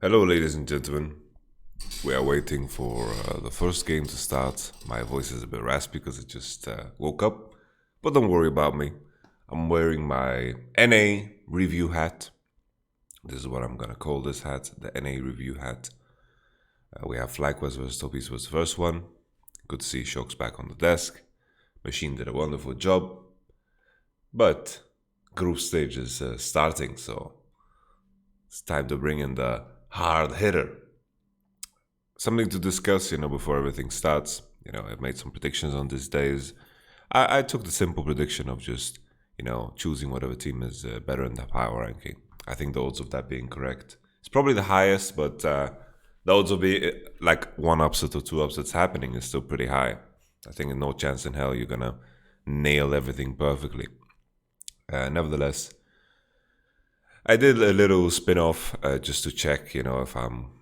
Hello, ladies and gentlemen. We are waiting for the first game to start. My voice is a bit raspy because I just woke up, but don't worry about me. I'm wearing my NA review hat. This is what I'm gonna call this hat, the NA review hat. We have FlyQuest versus Topis was the first one. Good to see Shock's back on the desk. Machine did a wonderful job, but group stage is starting, so it's time to bring in the hard hitter. Something to discuss, before everything starts. I've made some predictions on these days. I took the simple prediction of just, choosing whatever team is better in the power ranking. I think the odds of that being correct, it's probably the highest, but the odds of be like one upset or two upsets happening is still pretty high. I think no chance in hell you're gonna nail everything perfectly. Nevertheless, I did a little spin-off just to check, if I'm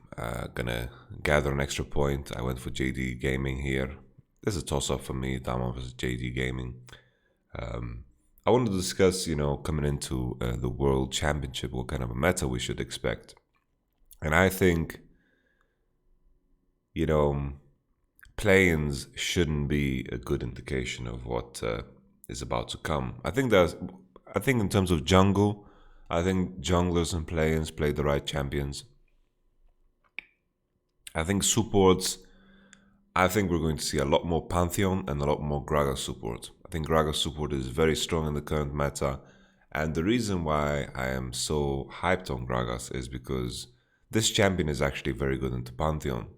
gonna gather an extra point. I went for JD Gaming here. There's a toss-up for me, Dama versus JD Gaming. I wanted to discuss, coming into the World Championship, what kind of a meta we should expect. And I think, play-ins shouldn't be a good indication of what is about to come. I think in terms of jungle, I think junglers and play-ins play the right champions. I think supports, I think we're going to see a lot more Pantheon and a lot more Gragas support. I think Gragas support is very strong in the current meta. And the reason why I am so hyped on Gragas is because this champion is actually very good into Pantheon.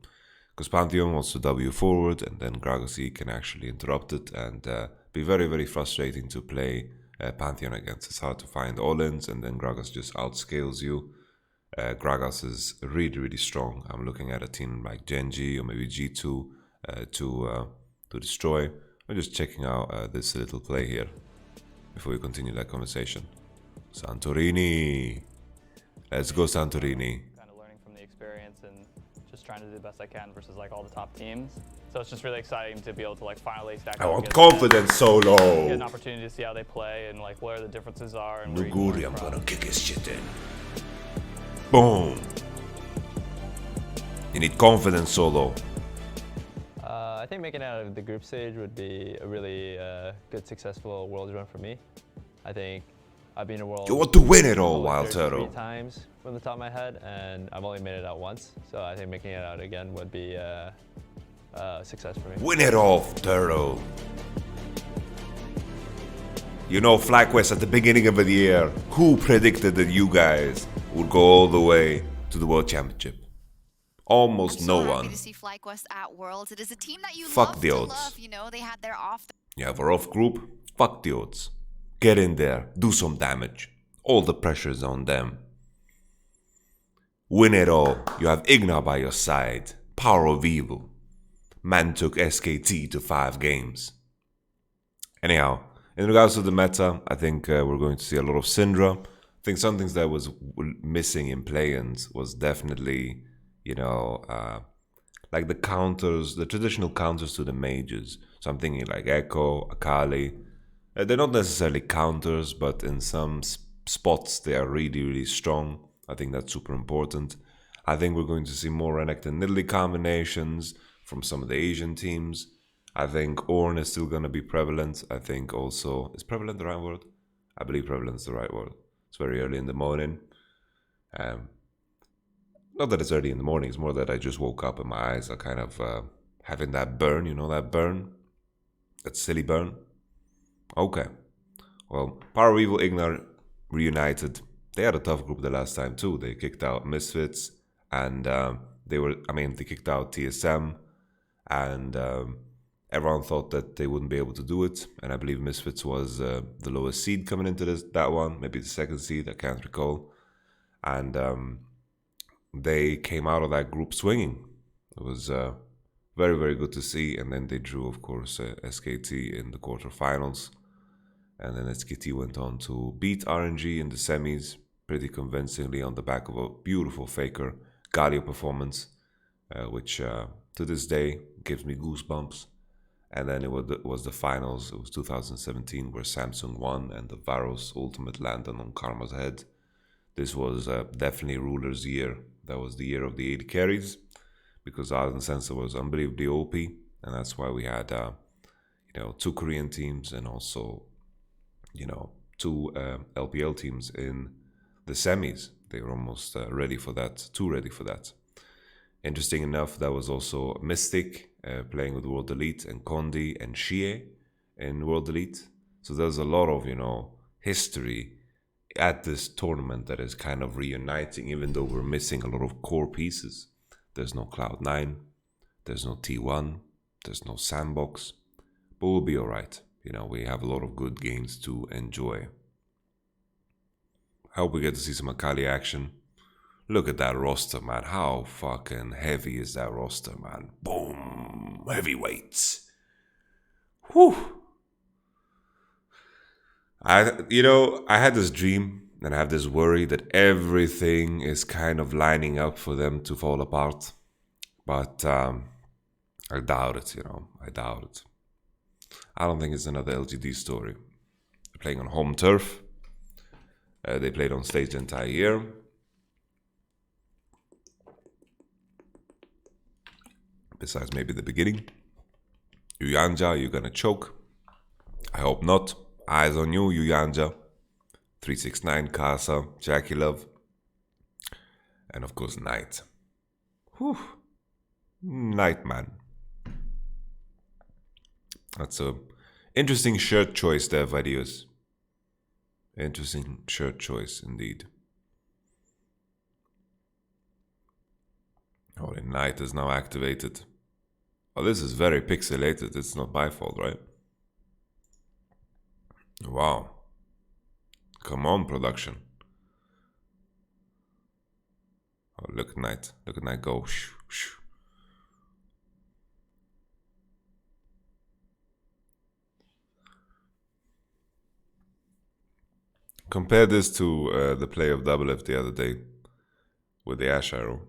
Because Pantheon wants to W forward and then Gragas E can actually interrupt it and be very, very frustrating to play Pantheon against. It's hard to find all-ins and then Gragas just outscales you. Gragas is really, really strong. I'm looking at a team like Genji or maybe G2 to destroy. I'm just checking out this little play here before we continue that conversation. Santorini. Let's go, Santorini. Kind of learning from the experience and just trying to do the best I can versus like all the top teams. So it's just really exciting to be able to like finally stack up. I want confidence solo. Get an opportunity to see how they play and like where the differences are. And Nuguri, I'm gonna kick his shit in. Boom. You need confidence solo. I think making it out of the group stage would be a really good, successful Worlds run for me. I think I've been to Worlds. You want to win it all, Wild Turtle. 3 times from the top of my head, and I've only made it out once. So I think making it out again would be a success for me. Win it all, Turtle. FlyQuest at the beginning of the year, who predicted that you guys would go all the way to the World Championship? Almost no one. To see FlyQuest at Worlds. It is a team that you Fuck love the to odds. love. They had their off. You have a rough group? Fuck the odds. Get in there, do some damage. All the pressure is on them. Win it all. You have Igna by your side. Power of evil. Man took SKT to 5 games. Anyhow, in regards to the meta, I think we're going to see a lot of Syndra. I think some things that was missing in play-ins was definitely, like the counters, the traditional counters to the mages. So I'm thinking like Echo, Akali. They're not necessarily counters, but in some spots they are really, really strong. I think that's super important. I think we're going to see more Renekton and Nidalee combinations from some of the Asian teams. I think Ornn is still going to be prevalent. I think also, is prevalent the right word? I believe prevalent is the right word. It's very early in the morning. Not that it's early in the morning, it's more that I just woke up and my eyes are kind of having that burn, that burn? That silly burn? Okay. Well, Power of Evil, Ignar reunited. They had a tough group the last time too. They kicked out Misfits and they kicked out TSM and everyone thought that they wouldn't be able to do it. And I believe Misfits was the lowest seed coming into that one, maybe the second seed, I can't recall. And they came out of that group swinging. It was very, very good to see. And then they drew, of course, SKT in the quarterfinals. And then SKT went on to beat RNG in the semis pretty convincingly on the back of a beautiful Faker Galio performance, which to this day gives me goosebumps. And then it was the finals. It was 2017 where Samsung won and the Varos ultimate landed on Karma's head. This was definitely Ruler's year. That was the year of the 80 carries because Arden Sensor was unbelievably OP, and that's why we had, 2 Korean teams and also, 2 LPL teams in the semis. They were almost ready for that, too ready for that. Interesting enough, that was also Mystic playing with World Elite and Kondi and Shie in World Elite. So there's a lot of, history at this tournament that is kind of reuniting, even though we're missing a lot of core pieces. There's no Cloud9, there's no T1, there's no Sandbox, but we'll be alright. We have a lot of good games to enjoy. I hope we get to see some Akali action. Look at that roster, man. How fucking heavy is that roster, man? Boom! Heavyweights. Whew! I had this dream and I have this worry that everything is kind of lining up for them to fall apart. But I doubt it, I doubt it. I don't think it's another LGD story. They're playing on home turf. They played on stage the entire year. Besides maybe the beginning. Uyanja, you're gonna choke. I hope not. Eyes on you, Uyanja. 369, Casa, Jackie Love. And of course, Knight. Whew. Knight, man. That's a interesting shirt choice there, Vadius. Interesting shirt choice, indeed. Oh, the Knight is now activated. Oh, this is very pixelated. It's not my fault, right? Wow. Come on, production. Oh, look at Knight. Look at Knight go. Shoo, shoo. Compare this to the play of Double F the other day with the Ash Arrow,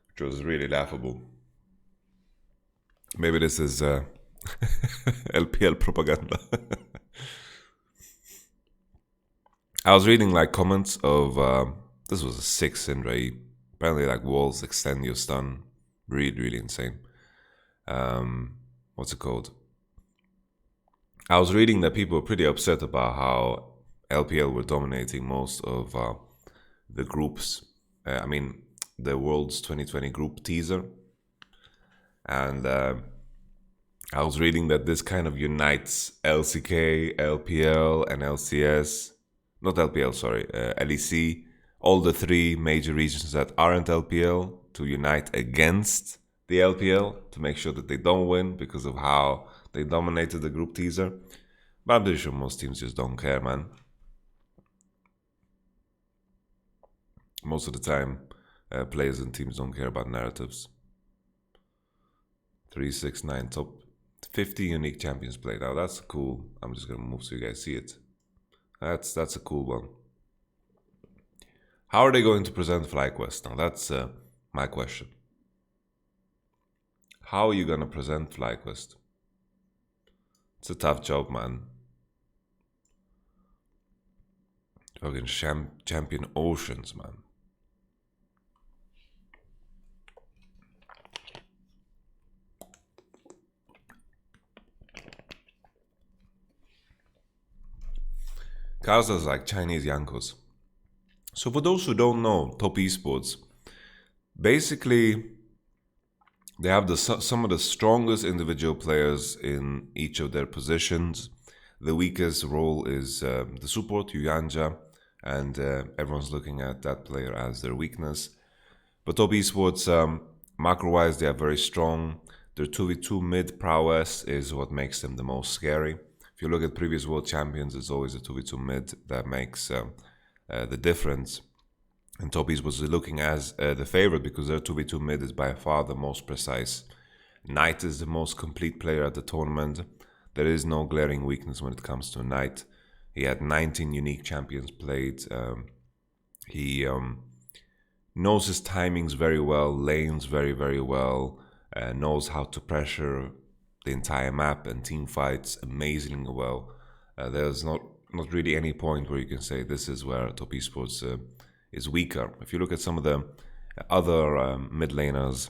which was really laughable. Maybe this is LPL propaganda. I was reading comments of this was a 6 in Ray. Apparently walls extend your stun. Really, really insane. What's it called? I was reading that people were pretty upset about how LPL were dominating most of the groups. The World's 2020 group teaser. And I was reading that this kind of unites LCK, LPL, and LCS. Not LPL, sorry, LEC. All the 3 major regions that aren't LPL to unite against the LPL to make sure that they don't win because of how they dominated the group teaser. But I'm pretty sure most teams just don't care, man. Most of the time, players and teams don't care about narratives. 369 top 50 unique champions played. Now that's cool. I'm just gonna move so you guys see it. That's a cool one. How are they going to present FlyQuest? Now that's my question. How are you gonna present FlyQuest? It's a tough job, man. Fucking champion oceans, man. Kaza's like Chinese Yankos. So for those who don't know Top Esports, basically they have some of the strongest individual players in each of their positions. The weakest role is the support, Uyanja, and everyone's looking at that player as their weakness. But Top Esports, macro-wise, they are very strong. Their 2v2 mid prowess is what makes them the most scary. If you look at previous world champions, it's always a 2v2 mid that makes the difference. And Top Esports is looking as the favorite because their 2v2 mid is by far the most precise. Knight is the most complete player at the tournament. There is no glaring weakness when it comes to Knight. He had 19 unique champions played. He knows his timings very well, lanes very, very well, knows how to pressure the entire map and team fights amazingly well. There's not really any point where you can say this is where Top Esports is weaker. If you look at some of the other mid laners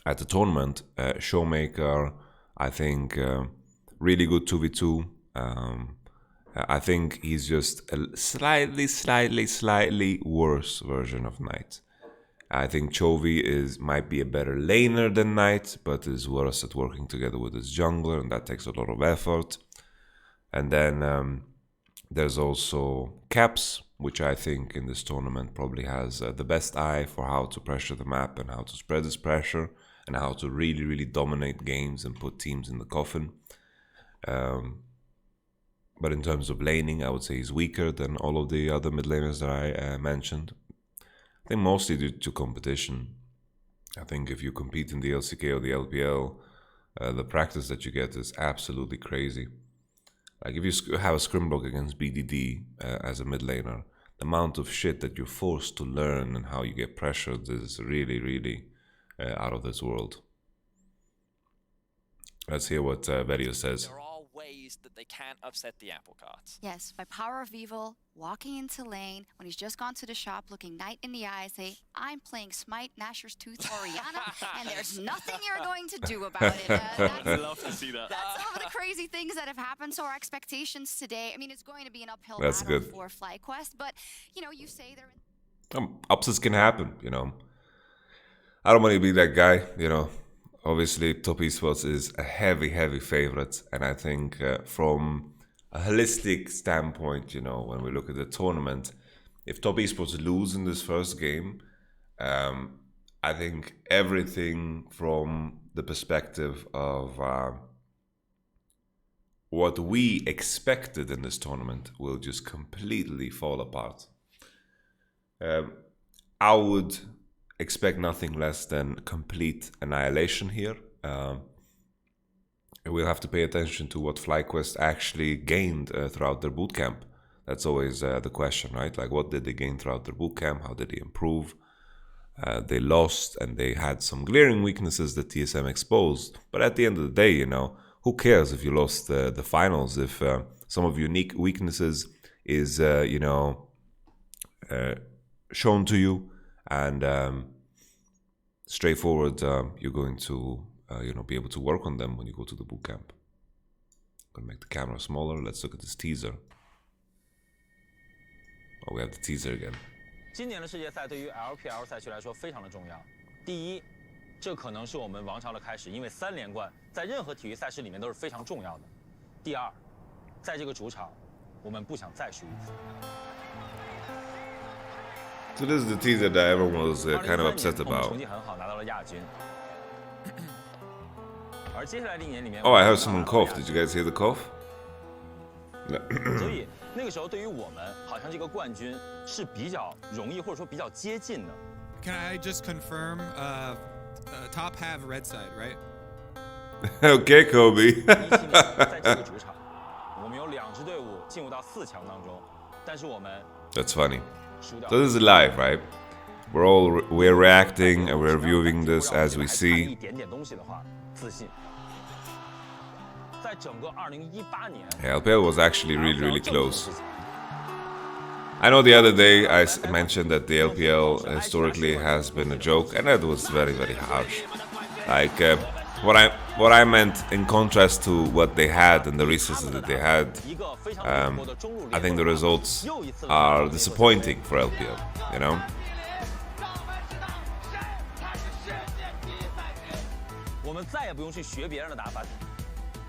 at the tournament. Showmaker, I think, really good 2v2. I think he's just a slightly worse version of Knight. I think Chovy might be a better laner than Knight, but is worse at working together with his jungler, and that takes a lot of effort. And then there's also Caps, which I think in this tournament probably has the best eye for how to pressure the map and how to spread this pressure and how to really dominate games and put teams in the coffin. But in terms of laning, I would say he's weaker than all of the other mid laners that I mentioned. I think mostly due to competition. I think if you compete in the LCK or the LPL, the practice that you get is absolutely crazy. Like if you have a scrim block against BDD as a mid laner, the amount of shit that you're forced to learn and how you get pressured is really out of this world. Let's hear what Verio says. There are ways that they can upset the apple carts. Yes, by power of evil, walking into lane when he's just gone to the shop, looking Knight in the eye, say, I'm playing Smite, Nashor's Tooth, or Orianna, and there's nothing you're going to do about it. I'd love to see that. That's some of the crazy things that have happened. So our expectations today, I mean, it's going to be an uphill That's battle good. for FlyQuest, but, you know, you say they're... Upsets can happen, you know. I don't want to be that guy, you know. Obviously, Top Esports is a heavy favorite, and I think from a holistic standpoint, you know, when we look at the tournament, if Top Esports lose in this first game, I think everything from the perspective of what we expected in this tournament will just completely fall apart. I would expect nothing less than complete annihilation here. We'll have to pay attention to what FlyQuest actually gained throughout their bootcamp. That's always the question, right? Like, what did they gain throughout their bootcamp? How did they improve? They lost, and they had some glaring weaknesses that TSM exposed. But at the end of the day, you know, who cares if you lost the finals? If some of your unique weaknesses is, you know, shown to you, and straightforward, you're going to you know, be able to work on them when you go to the bootcamp. I'm gonna make the camera smaller. Let's look at this teaser. Oh, we have the teaser again. 今年的世界赛对于 LPL 赛区来说非常的重要。第一，这可能是我们王朝的开始，因为3连冠在任何体育赛事里面都是非常重要的。第二，在这个主场，我们不想再输一次。 So this is the teaser that everyone was kind of upset about. 成绩很好，拿到了亚军。而接下来的一年里面 Oh, I heard someone cough. Did you guys hear the cough? 所以那个时候对于我们，好像这个冠军是比较容易或者说比较接近的。 Can I just confirm? Top have red side, right? Okay, Kobe. 17年在这个主场，我们有2支队伍进入到4强当中，但是我们 That's funny. 输掉。 So this is live, right? We're reacting and we're viewing this as we 一 see. 点点东西的话，自信。在整个2018年 LPL was actually really close. I know the other day I mentioned that the LPL historically has been a joke, and that was very harsh. Like what I meant in contrast to what they had and the resources that they had, I think the results are disappointing for LPL, you know? 我们再也不用去学别人的打法，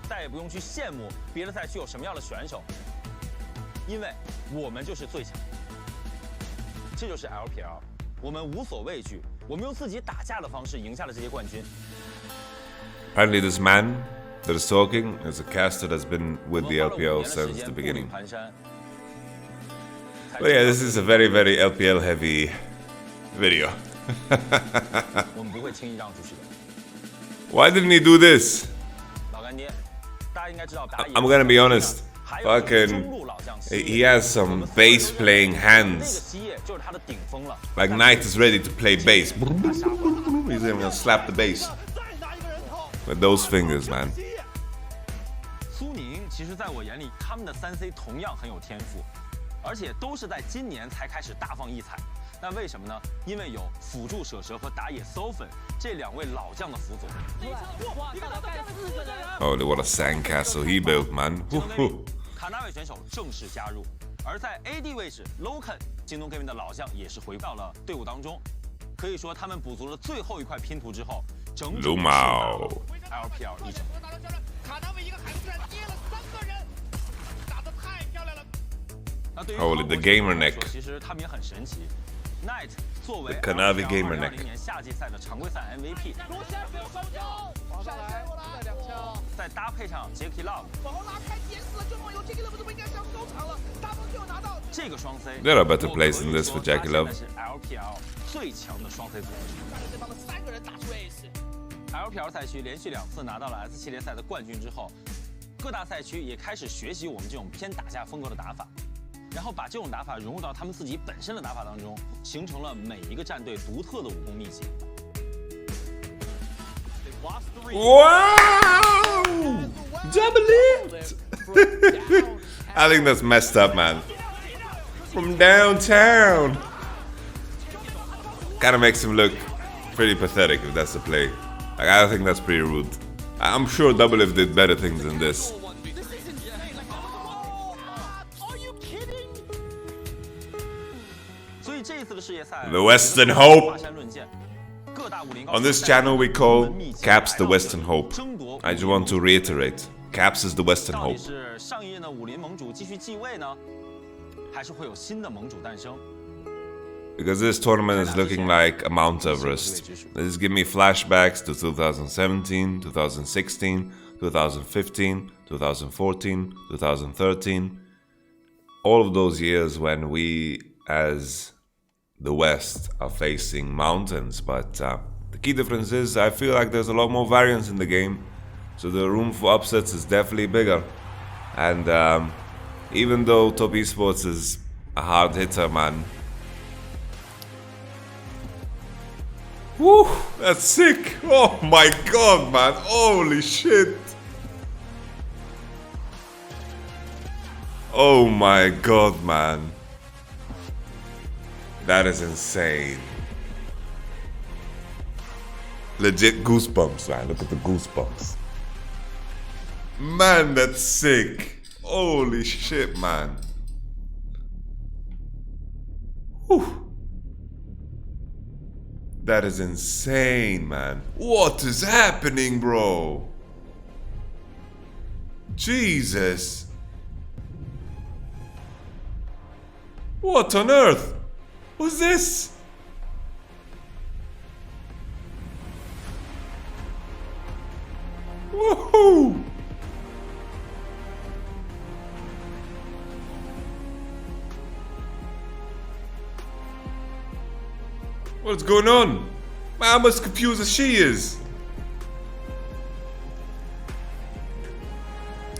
再也不用去羡慕别的赛区有什么样的选手，因为我们就是最强。这就是 LPL， 我们无所畏惧，我们用自己打架的方式赢下了这些冠军。Apparently, this man that is talking is a caster that's been with the LPL since the beginning. But yeah, this is a very LPL heavy video. 我们不会轻易让出去的。 Why didn't he do this? 老干爹，大家应该知道。 I'm gonna be honest. Fucking, he has some bass playing hands. Like Knight is ready to play bass. He's even gonna slap the bass with those fingers, man. 苏宁其实在我眼里，他们的3C 同样很有天赋，而且都是在今年才开始大放异彩。那为什么呢？因为有辅助舍蛇和打野 Sofen 这2位老将的辅佐。 Holy, what a sandcastle he built, man. 京东 Gaming 卡纳位选手正式加入，而在 AD 位置 Loken 京东 Gaming 的老将也是回到了队伍当中。可以说他们补足了最后一块拼图之后，整整 LPL 一整。卡纳位一个海突然接了3个人，打得太漂亮了。那对于 Holy, the gamer neck. 其实他们也很神奇。Knight 作为 The Kanavi gamer neck 2020年夏季赛的常规赛 MVP， 再搭配上 Jackie Love， 往后拉开点死了就梦游 Jackie Love 都应该上收场了，大风就拿到这个双 C。 There are better plays than this for Jackie Love. 是 LPL 最强的双 C 组合。大人对方的3个人打出 ace。 LPL 赛区连续2次拿到了 S 系列赛的冠军之后，各大赛区也开始学习我们这种偏打架风格的打法，然后把这种打法融入到他们自己本身的打法当中，形成了每一个战队独特的武功秘籍。 Wow! Double it! I think that's messed up, man. From downtown. Kind of makes him look pretty pathetic if that's the play. Like, I think that's pretty rude. I'm sure Double Lift did better things than this. The Western Hope. On this channel we call Caps the Western Hope. I just want to reiterate, Caps is the Western 到底 Hope. 是上一任的武林盟主继续继位呢，还是会有新的盟主诞生？ Because this tournament is looking like a Mount Everest. This gives me flashbacks to 2017, 2016, 2015, 2014, 2013. All of those years when we, as the West, are facing mountains. But the key difference is I feel like there's a lot more variance in the game. So the room for upsets is definitely bigger. And even though Top Esports is a hard hitter, man. Woo, that's sick. Oh my god, man. Holy shit. Oh my god, man. That is insane. Legit goosebumps, man. Look at the goosebumps. Man, that's sick. Holy shit, man. Whew. That is insane, man. What is happening, bro? Jesus. What on earth? What's this? Woohoo! What's going on? Man, I'm as confused as she is.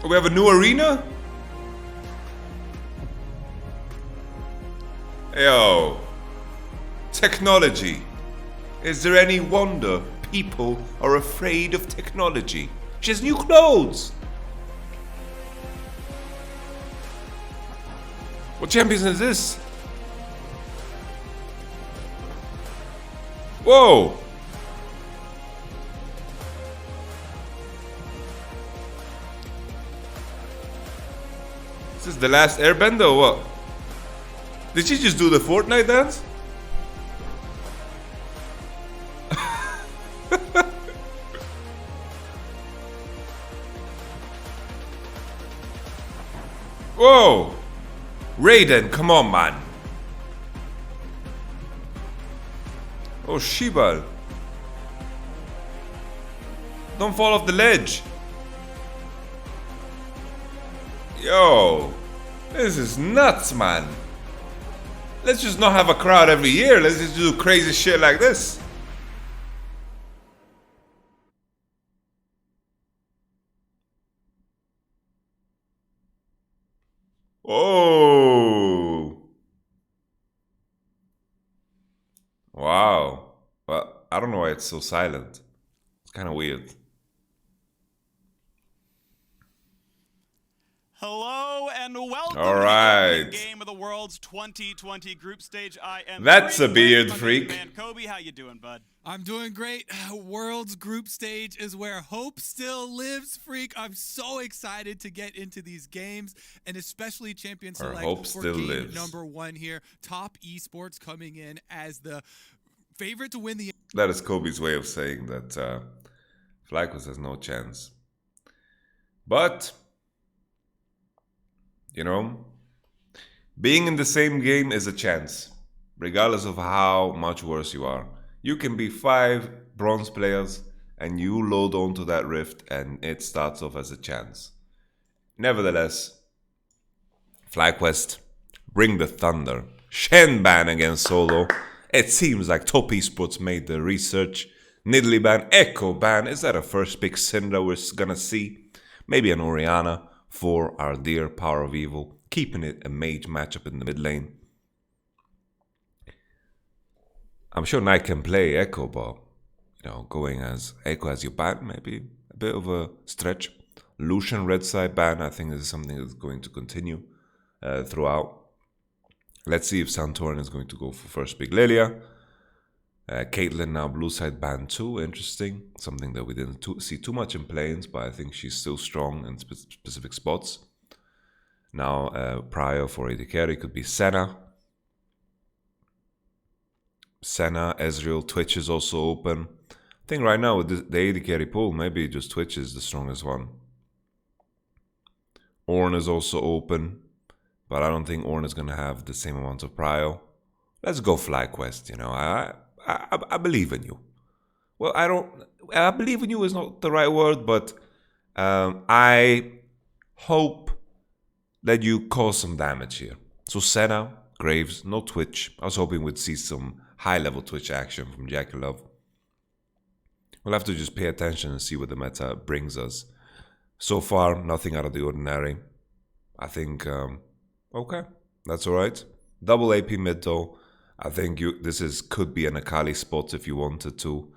Oh, we have a new arena? Yo. Technology. Is there any wonder people are afraid of technology? She has new clothes. What champion is this? Whoa! Is this the last airbender or what? Did she just do the Fortnite dance? Whoa! Raiden, come on, man. Oh, Shibal. Don't fall off the ledge. Yo. This is nuts, man. Let's just not have a crowd every year. Let's just do crazy shit like this. Oh. Wow. But I don't know why it's so silent. It's kind of weird. Hello and welcome All to the right. opening game of the World's 2020 group stage. I am That's a Freak, beard my main freak. Man Kobe, how you doing, bud? I'm doing great. World's group stage is where hope still lives, Freak. I'm so excited to get into these games, and especially Champion Where Select hope for still game lives. number 1 here. Top Esports coming in as the favorite to win the... That is Kobe's way of saying that FlyQuest has no chance. But, you know, being in the same game is a chance, regardless of how much worse you are. You can be 5 bronze players and you load onto that rift and it starts off as a chance. Nevertheless, FlyQuest, bring the thunder. Shen ban against Solo. It seems like Top Esports made the research. Nidalee ban, Echo ban. Is that a first pick Syndra we're gonna see? Maybe an Orianna for our dear Power of Evil. Keeping it a mage matchup in the mid lane. I'm sure Knight can play Echo, but you know, going as Echo as your ban, maybe a bit of a stretch. Lucian red side ban, I think this is something that's going to continue throughout. Let's see if Santorin is going to go for first pick Lilia. Caitlyn now blue side ban too, interesting. Something that we didn't see too much in planes, but I think she's still strong in specific spots. Now Prior for AD carry could be Senna. Senna, Ezreal, Twitch is also open. I think right now with the AD carry pool, maybe just Twitch is the strongest one. Ornn is also open, but I don't think Ornn is going to have the same amount of prio. Let's go FlyQuest, you know. I believe in you. Well, I believe in you is not the right word, but I hope that you cause some damage here. So Senna, Graves, no Twitch. I was hoping we'd see some high-level Twitch action from Jackie Love. We'll have to just pay attention and see what the meta brings us. So far, nothing out of the ordinary. I think, okay, that's alright. Double AP mid though. I think this could be an Akali spot if you wanted to.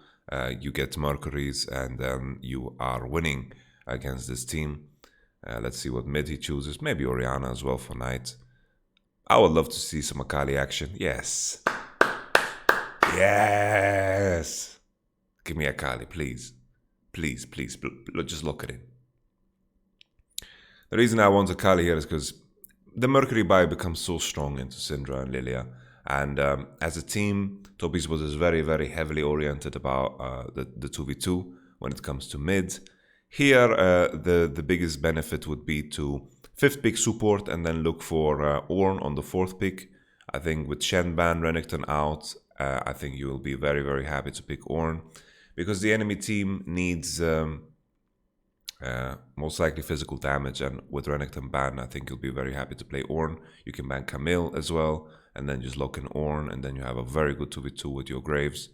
You get Mercuries and then you are winning against this team. Let's see what mid he chooses. Maybe Orianna as well for Knight. I would love to see some Akali action. Yes. Yes. Give me Akali, please. Please, please. Just look at it. The reason I want Akali here is because the Mercury buy becomes so strong into Syndra and Lilia. And as a team, Top Esports is very, very heavily oriented about the 2v2 when it comes to mid. Here, the biggest benefit would be to 5th pick support and then look for Ornn on the 4th pick. I think with Shen ban, Renekton out, I think you will be very, very happy to pick Ornn. Because the enemy team needs most likely physical damage, and with Renekton ban, I think you'll be very happy to play Ornn. You can ban Camille as well, and then just lock in Ornn, and then you have a very good 2v2 with your Graves.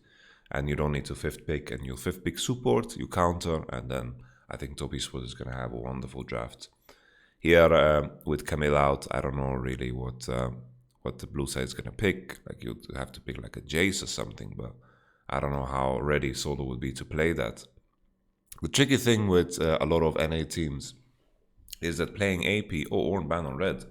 And you don't need to 5th pick, and you'll 5th pick support, you counter, and then I think Top Esports is going to have a wonderful draft. Here, with Camille out, I don't know really what the blue side is going to pick. Like, you'd have to pick like a Jace or something, but I don't know how ready Solo would be to play that. The tricky thing with a lot of NA teams is that playing AP or Ornn ban on red.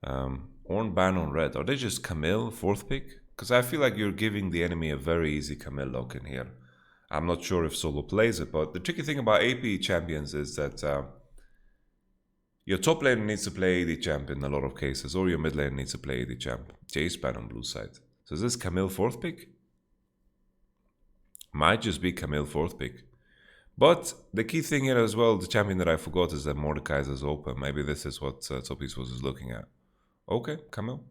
Ornn ban on red. Are they just Camille 4th pick? Because I feel like you're giving the enemy a very easy Camille lock in here. I'm not sure if Solo plays it, but the tricky thing about AP champions is that your top lane needs to play AD champ in a lot of cases, or your mid lane needs to play AD champ. Jace ban on blue side. So is this Camille 4th pick? Might just be Camille 4th pick. But the key thing here as well, the champion that I forgot, is that Mordekaiser is open. Maybe this is what Top Esports is looking at. Okay, Camille.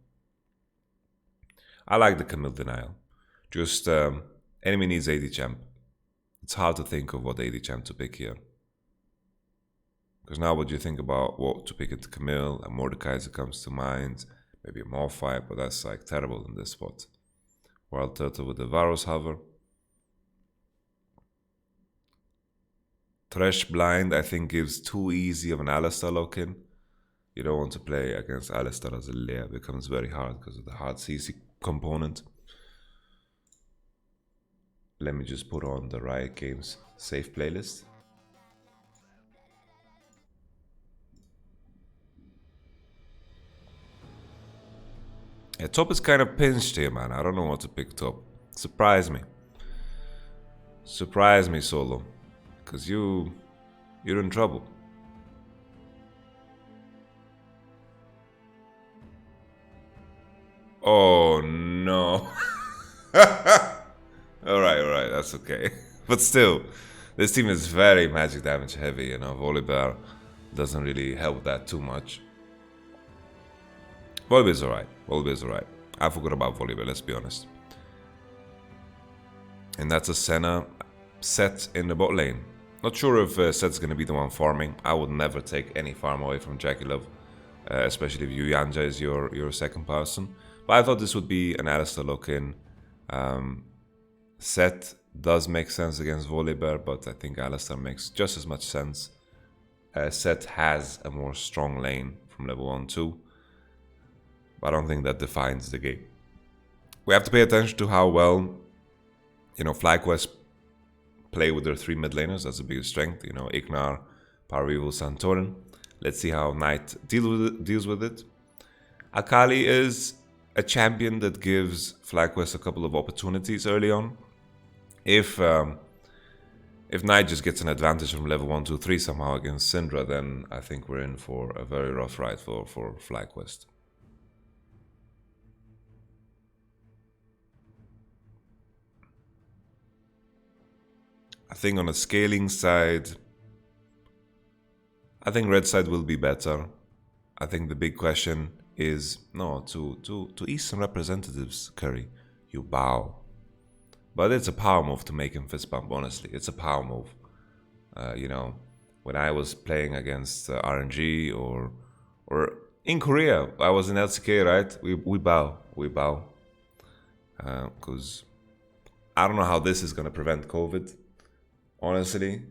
I like the Camille denial. Just enemy needs AD champ. It's hard to think of what AD champ to pick here. Because now what do you think about what to pick into Camille? And Mordekaiser comes to mind. Maybe a Malphite, but that's like terrible in this spot. Wild Turtle with the Varus hover. Thresh blind, I think, gives too easy of an Alistar lock-in. You don't want to play against Alistar as a Lilia. It becomes very hard because of the hard CC component. Let me just put on the Riot Games safe playlist. Yeah, top is kind of pinched here, man. I don't know what to pick top. Surprise me. Surprise me, Solo. Because you're in trouble. Oh, no. Alright, that's okay. But still, this team is very magic damage heavy, you know. Volibear doesn't really help that too much. Volibear is alright. I forgot about Volibear, let's be honest. And that's a Senna set in the bot lane. Not sure if Set's gonna be the one farming. I would never take any farm away from Jackie Love, especially if Yuyanja is your second person. But I thought this would be an Alistar lock-in. Set does make sense against Volibear, but I think Alistar makes just as much sense. Set has a more strong lane from level 1 too, but I don't think that defines the game. We have to pay attention to how well, you know, FlyQuest play with their 3 mid laners. That's the biggest strength, you know, Ignar, Parweevil, Santorin. Let's see how Knight deals with it. Akali is a champion that gives FlyQuest a couple of opportunities early on. If Knight just gets an advantage from level 1, 2, 3 somehow against Syndra, then I think we're in for a very rough ride for FlyQuest. I think on the scaling side, I think red side will be better. I think the big question is, no, to Eastern representatives, Curry, you bow. But it's a power move to make him fist bump, honestly. It's a power move. You know, when I was playing against RNG or in Korea, I was in LCK, right? We bow. Because I don't know how this is going to prevent COVID. Honestly,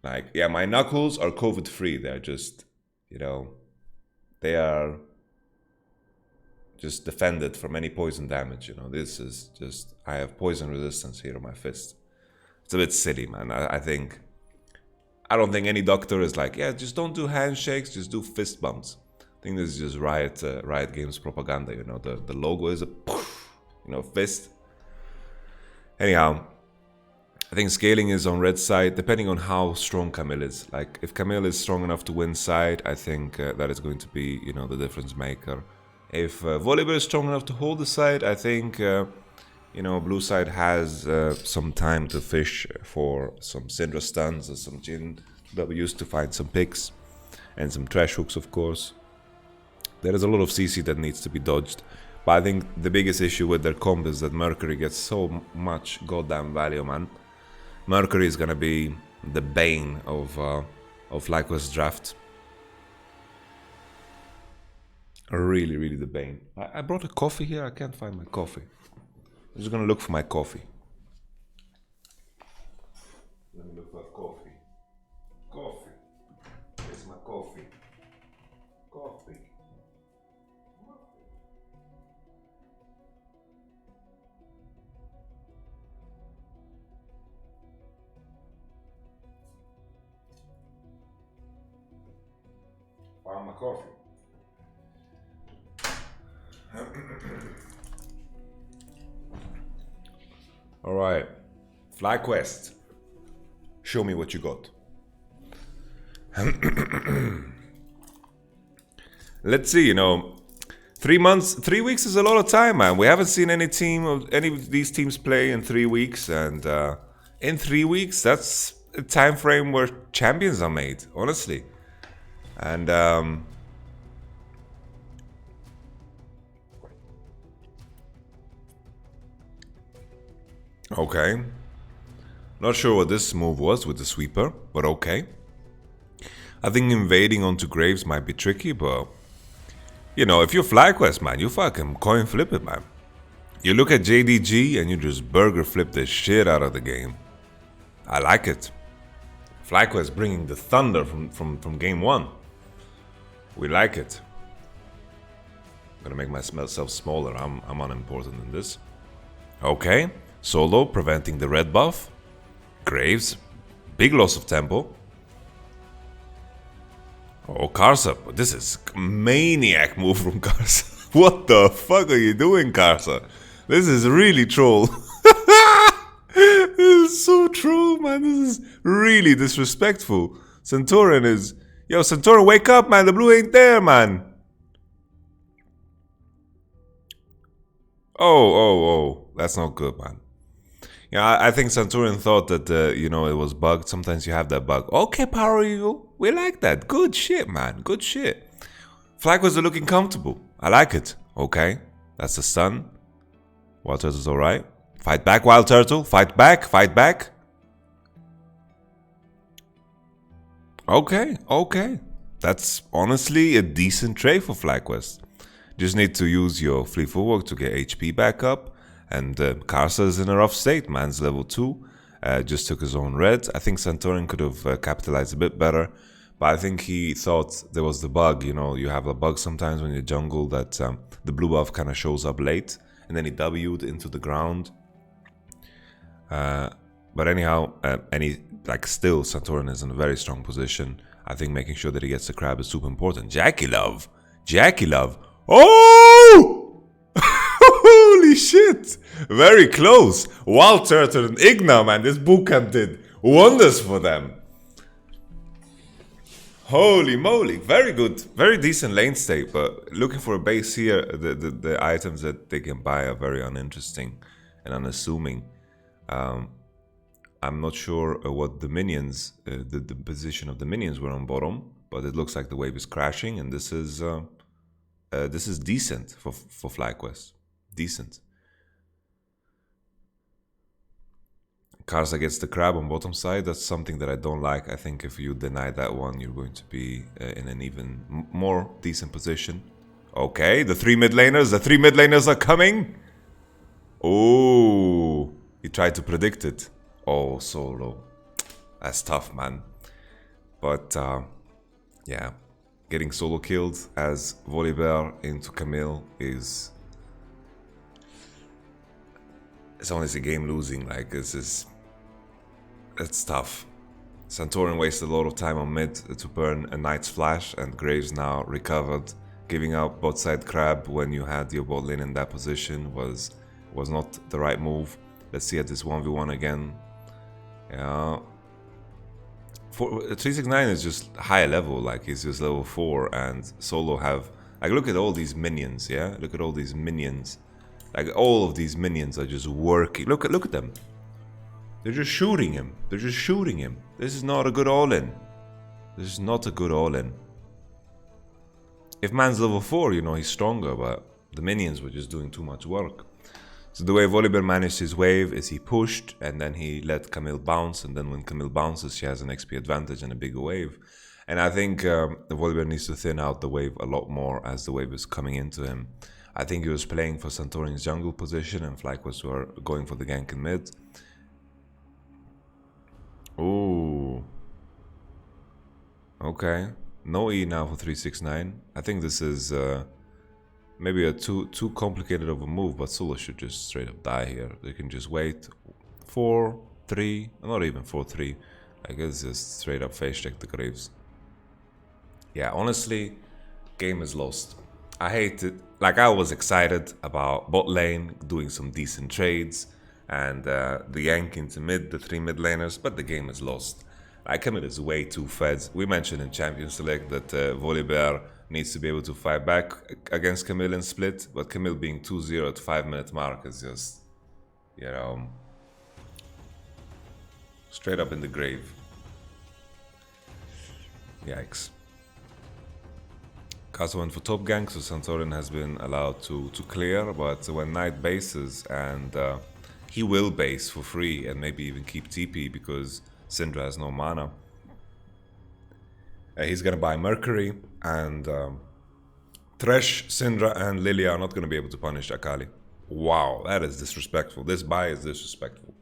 like, yeah, my knuckles are COVID free. They're just, you know, they are just defended from any poison damage. You know, this is just, I have poison resistance here on my fist. It's a bit silly, man. I don't think any doctor is like, yeah, just don't do handshakes, just do fist bumps. I think this is just Riot Games propaganda. You know, the logo is a, you know, fist. Anyhow, I think scaling is on red side, depending on how strong Camille is. Like, if Camille is strong enough to win side, I think that is going to be, you know, the difference maker. If Volibear is strong enough to hold the side, I think, you know, blue side has some time to fish for some Syndra stuns or some Jhin W's to find some picks. And some trash hooks, of course. There is a lot of CC that needs to be dodged. But I think the biggest issue with their comp is that Mercury gets so much goddamn value, man. Mercury is gonna be the bane of FlyQuest draft. Really the bane. I brought a coffee here. I can't find my coffee. I'm just gonna look for my coffee. Let me look for coffee. Coffee. Where's my coffee? Coffee. Found my coffee. All right, FlyQuest, show me what you got. Let's see, you know, 3 weeks is a lot of time, man. We haven't seen any of these teams play in 3 weeks, and in 3 weeks, that's a time frame where champions are made, honestly. And okay. Not sure what this move was with the sweeper, but okay. I think invading onto Graves might be tricky, but you know, if you're FlyQuest, man, you fucking coin flip it, man. You look at JDG and you just burger flip the shit out of the game. I like it. FlyQuest bringing the thunder from game 1. We like it. I'm gonna make myself smaller. I'm unimportant in this. Okay. Solo preventing the red buff. Graves. Big loss of tempo. Oh, Karsa. This is a maniac move from Karsa. What the fuck are you doing, Karsa? This is really troll. This is so troll, man. This is really disrespectful. Centurion is... Yo, Centurion, wake up, man. The blue ain't there, man. Oh. That's not good, man. Yeah, I think Centurion thought that, it was bugged. Sometimes you have that bug. Okay, Power Eagle. We like that. Good shit, man. Good shit. Flag was looking comfortable. I like it. Okay. That's the stun. Wild Turtle's alright. Fight back, Wild Turtle. Fight back. Fight back. Okay. That's honestly a decent trade for FlyQuest. Just need to use your free footwork to get HP back up. And Karsa is in a rough state. Man's level 2. Just took his own red. I think Centurion could have capitalized a bit better. But I think he thought there was the bug. You have a bug sometimes when you jungle that the blue buff kind of shows up late. And then he W'd into the ground. But anyhow, still Centurion is in a very strong position. I think making sure that he gets the crab is super important. Jackie Love. Oh! Holy shit! Very close. Wild Turtle and Igna, man. This bootcamp did wonders for them. Holy moly. Very good. Very decent lane state. But looking for a base here, the items that they can buy are very uninteresting and unassuming. I'm not sure what the minions, the position of the minions were on bottom, but it looks like the wave is crashing, and this is decent for FlyQuest. Decent. Karsa gets the crab on bottom side. That's something that I don't like. I think if you deny that one, you're going to be in an even more decent position. Okay, the three mid laners are coming. Oh, he tried to predict it. Oh, Solo. That's tough, man. But, yeah. Getting solo killed as Volibear into Camille is... It's honestly game losing. Like, it's tough. Centurion wasted a lot of time on mid to burn a Knight's Flash, and Graves now recovered. Giving out bot side crab when you had your bot lane in that position was not the right move. Let's see at this 1v1 again. Yeah. 369 is just higher level, like he's just level 4, and Solo have... Like, look at all these minions, yeah? Look at all these minions. Like, all of these minions are just working. Look at them. They're just shooting him. This is not a good all-in. If man's level 4, he's stronger, but the minions were just doing too much work. So the way Volibear managed his wave is he pushed, and then he let Camille bounce, and then when Camille bounces, she has an XP advantage and a bigger wave. And I think Volibear needs to thin out the wave a lot more as the wave is coming into him. I think he was playing for Centurion's jungle position, and FlyQuest were going for the gank in mid. Ooh. Okay. No E now for 369. I think this is... maybe a too complicated of a move, but Solo should just straight up die here. They can just wait 4-3, not even 4-3. I guess just straight up face check the Graves. Yeah, honestly, game is lost. I hate it. Like, I was excited about bot lane doing some decent trades and the yank into mid, the 3 mid laners, but the game is lost. Like, Camille is way too fed. We mentioned in Champions Select that Volibear needs to be able to fight back against Camille in split, but Camille being 2-0 at 5-minute mark is just, straight up in the grave. Yikes. Casa went for top gank, so Centurion has been allowed to clear, but when Knight bases, and he will base for free and maybe even keep TP because Syndra has no mana. He's gonna buy Mercury, and Thresh, Syndra, and Lilia are not gonna be able to punish Akali. Wow, that is disrespectful. This buy is disrespectful.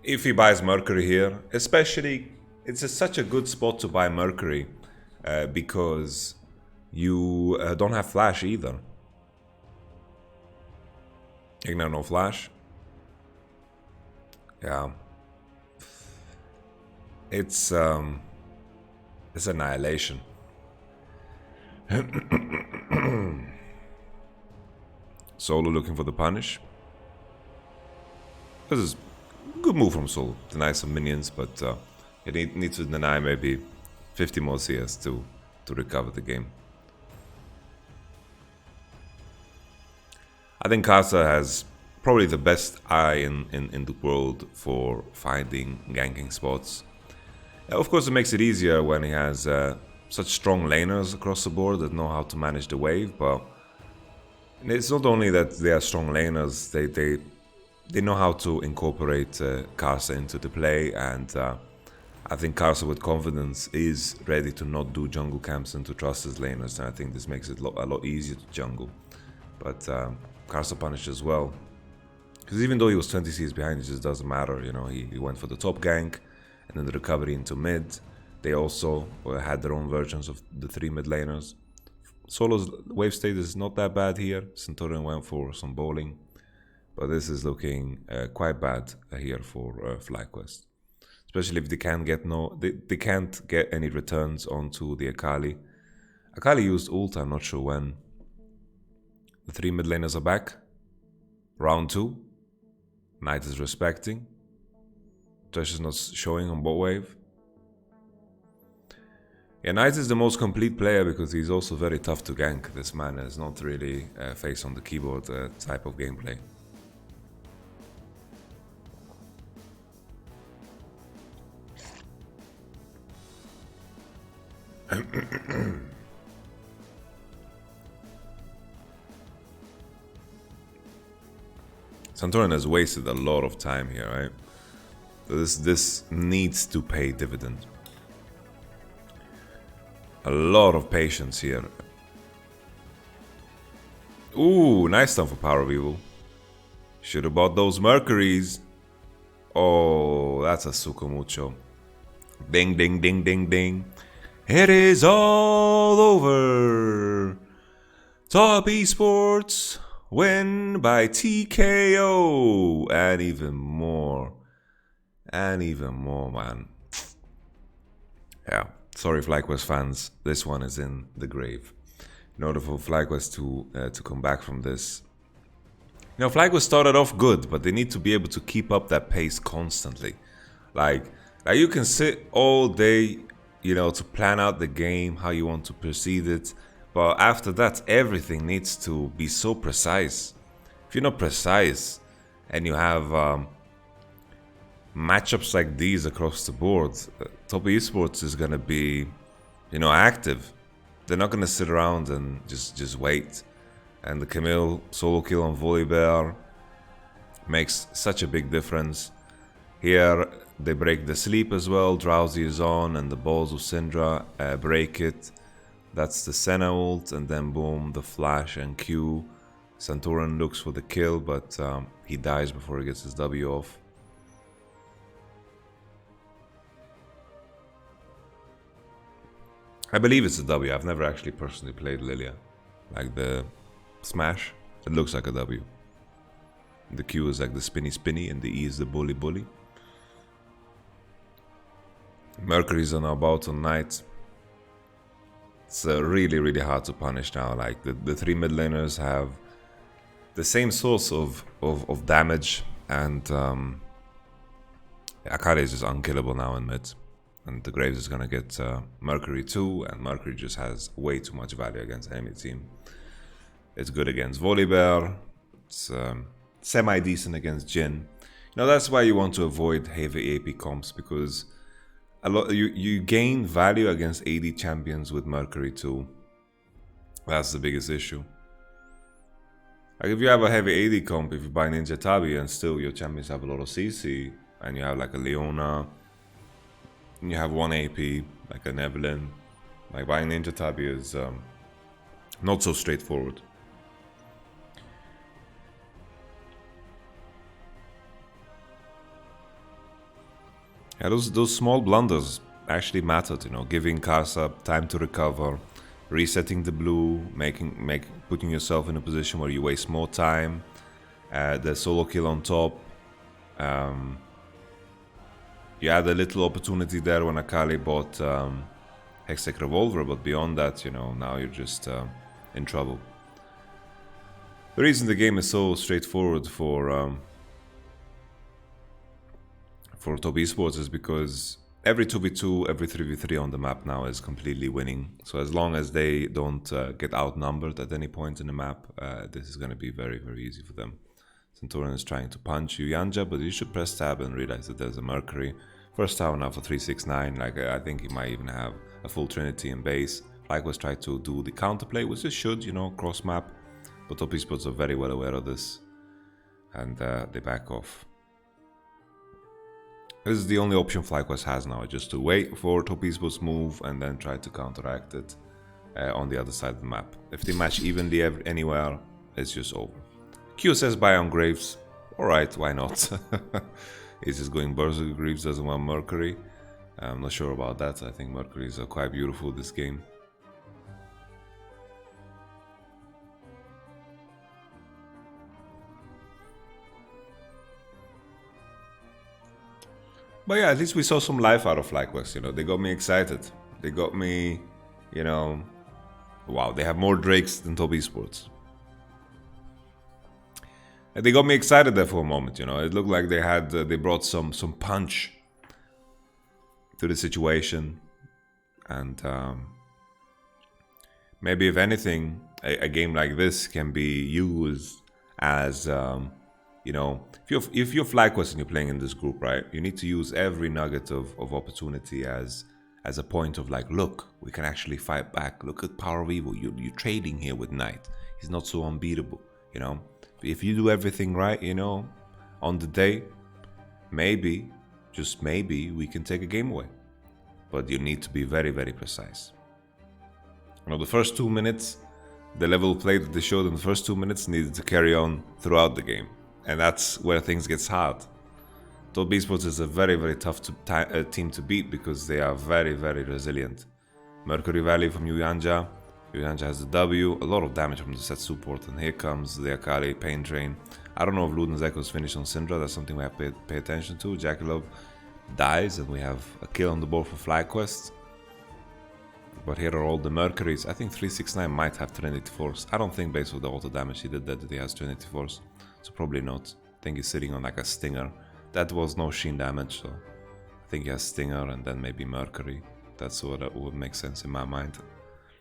If he buys Mercury here, especially, it's such a good spot to buy Mercury because you don't have Flash either. Igna no Flash. Yeah. It's annihilation. Solo looking for the punish. This is a good move from Solo. Deny some minions, but he needs to deny maybe 50 more CS to recover the game. I think Kasa has probably the best eye in the world for finding ganking spots. Of course, it makes it easier when he has such strong laners across the board that know how to manage the wave, but it's not only that they are strong laners, they know how to incorporate Karsa into the play, and I think Karsa with confidence is ready to not do jungle camps and to trust his laners, and I think this makes it a lot easier to jungle. But Karsa punished as well, because even though he was 20 CS behind, it just doesn't matter, you know, he went for the top gank, and then the recovery into mid. They also had their own versions of the 3 mid laners. Solo's wave state is not that bad here. Centurion went for some bowling, but this is looking quite bad here for FlyQuest, especially if they can't get any returns onto the Akali. Akali used ult, I'm not sure when. The 3 mid laners are back. Round 2. Knight is respecting. Trash is not showing on bot wave. Yeah, Knight is the most complete player because he's also very tough to gank. This man is not really face on the keyboard type of gameplay. Santorin has wasted a lot of time here, right? So this needs to pay dividend. A lot of patience here. Ooh, nice stun for Power of Evil. Should have bought those Mercuries. Oh, that's a Sukomucho. Ding, ding, ding, ding, ding. It is all over. Top Esports win by TKO. And even more. And even more, man. Yeah. Sorry, FlyQuest fans. This one is in the grave. In order for FlyQuest to come back from this, you know, FlyQuest started off good, but they need to be able to keep up that pace constantly. Like you can sit all day, you know, to plan out the game, how you want to proceed it, but after that, everything needs to be so precise. If you're not precise, and you have matchups like these across the board, Top Esports is gonna be, you know, active. They're not gonna sit around and just wait. And the Camille solo kill on Volibear makes such a big difference. Here they break the sleep as well. Drowsy is on, and the balls of Syndra break it. That's the Senna ult, and then boom, the flash and Q. Santorin looks for the kill, but he dies before he gets his W off. I believe it's a W. I've never actually personally played Lilia. Like the smash, it looks like a W. The Q is like the spinny spinny, and the E is the bully bully. Mercury's on our bout on Knight. It's really hard to punish now. Like the 3 mid laners have the same source of damage, and Akali is just unkillable now in mid. And the Graves is gonna get Mercury too, and Mercury just has way too much value against enemy team. It's good against Volibear. It's semi-decent against Jhin. You know, that's why you want to avoid heavy AP comps, because you gain value against AD champions with Mercury too. That's the biggest issue. Like if you have a heavy AD comp, if you buy Ninja Tabi and still your champions have a lot of CC, and you have like a Leona, and you have 1 AP, like an Evelyn, like buying Ninja Tabi is not so straightforward. Yeah, those small blunders actually mattered, you know, giving Kasa time to recover, resetting the blue, putting yourself in a position where you waste more time, the solo kill on top. You had a little opportunity there when Akali bought Hextech Revolver, but beyond that, you know, now you're just in trouble. The reason the game is so straightforward for Top Esports is because every 2v2, every 3v3 on the map now is completely winning. So as long as they don't get outnumbered at any point in the map, this is going to be very, very easy for them. Centurion is trying to punch Yuyanja, but you should press tab and realize that there's a Mercury. First tower now for 369, like I think he might even have a full Trinity in base. Likewise try to do the counterplay, which it should, you know, cross map. But Top Esports are very well aware of this, and they back off. This is the only option FlyQuest has now, just to wait for Top Esports move and then try to counteract it on the other side of the map. If they match evenly anywhere, it's just over. Q says buy on Graves. Alright, why not? He's just going Berserker. Graves doesn't want Mercury. I'm not sure about that. I think Mercury is quite beautiful this game. But yeah, at least we saw some life out of FlyQuest, you know. They got me excited. They got me, you know, wow, they have more Drakes than Top Esports. And they got me excited there for a moment, you know. It looked like they had, they brought some punch to the situation. And maybe if anything, a game like this can be used as, you know, if you're FlyQuest and you're playing in this group, right, you need to use every nugget of opportunity as a point of like, look, we can actually fight back. Look at Power of Evil. You're trading here with Knight. He's not so unbeatable, you know. If you do everything right, you know, on the day, maybe, just maybe, we can take a game away. But you need to be very, very precise. You know, the first 2 minutes, the level of play that they showed in the first 2 minutes needed to carry on throughout the game. And that's where things get hard. Top Esports is a very, very tough team to beat because they are very, very resilient. Mercury Valley from Yuyanja. Yuyanja has the W, a lot of damage from the set support, and here comes the Akali Pain Train. I don't know if Luden's Echo is finished on Syndra, that's something we have to pay attention to. Jackalope dies, and we have a kill on the board for FlyQuest. But here are all the Mercuries. I think 369 might have Trinity Force. I don't think based on the auto damage he did that he has Trinity Force. So probably not. I think he's sitting on like a Stinger. That was no Sheen damage, so I think he has Stinger and then maybe Mercury. That's what would make sense in my mind.